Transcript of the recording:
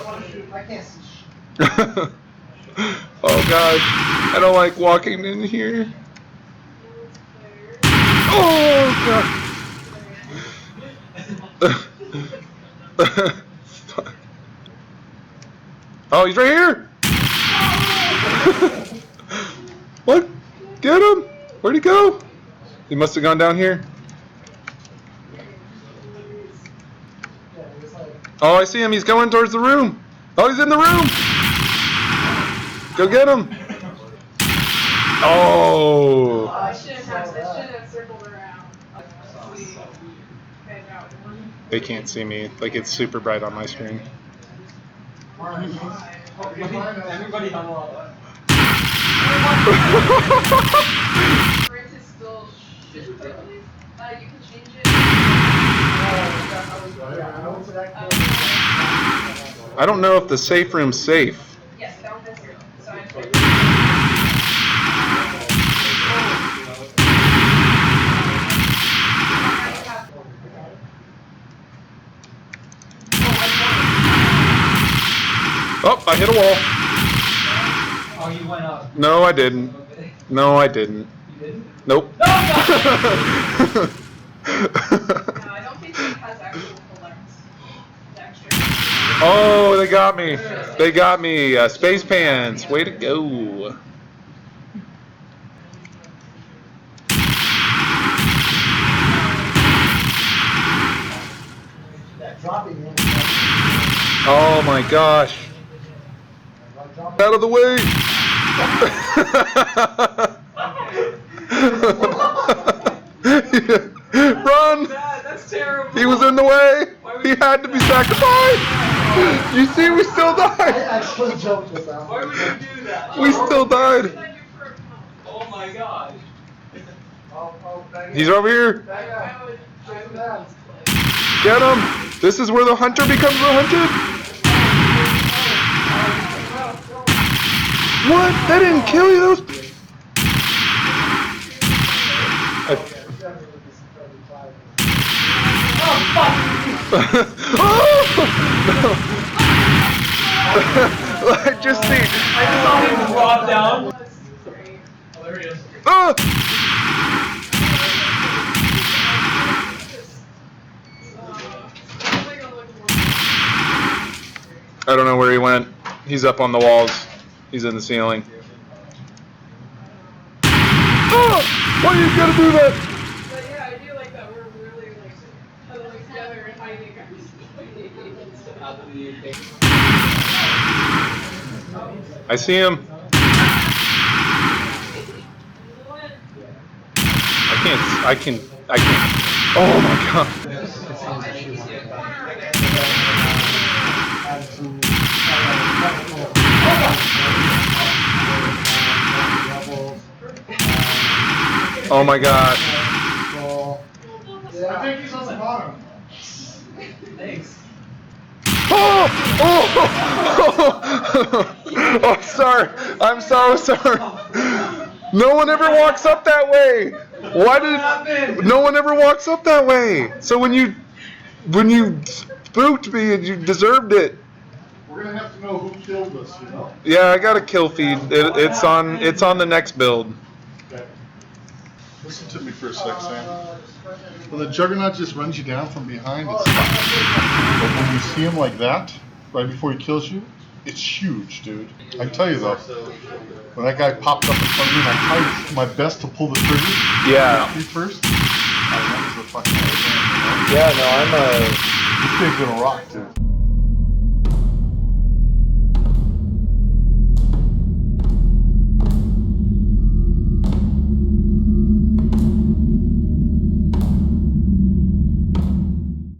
Oh gosh, I don't like walking in here. Oh god. Oh, he's right here. What? Get him. Where'd he go? He must have gone down here. Oh, I see him. He's going towards the room. Oh, he's in the room. Go get him. Oh. I should have circled around. They can't see me. Like, it's super bright on my screen. Everybody on wall. You can change it. I don't know if the safe room's safe. Yes, that one's here. So I Oh, I hit a wall. Oh, you went up. No, I didn't. No, I didn't. You didn't? Nope. No, I don't think it has actual collect. Oh, they got me. They got me. Space pants. Way to go. Oh my gosh. Out of the way. Run. That's terrible. He was in the way. He had to be sacrificed. You see, we still died. Why would you do that? We still died. Oh my gosh. He's over here. Get him. This is where the hunter becomes the hunted. What? That didn't kill you. I just see. I just saw him drop down. Oh, there he is. Ah! I don't know where he went. He's up on the walls. He's in the ceiling. Ah! Why are you gonna do that? But yeah, I do like that we're really like huddling together and hiding. I see him. I can't. Oh my god. Oh my god. I think he's on the bottom. Thanks. Oh! Oh, sorry. I'm so sorry. No one ever walks up that way. Why did no one ever walks up that way? So when you spooked me, you deserved it. We're gonna have to know who killed us, you know. Yeah, I got a kill feed. It's on the next build. Okay. Listen to me for a sec, Sam. When the Juggernaut just runs you down from behind, it's fine. But when you see him like that, right before he kills you, it's huge, dude. I can tell you though, when that guy popped up in front of me and I tried my best to pull the trigger, Yeah. me first, that was a fucking game, you know? Yeah, no, This thing's gonna rock, dude.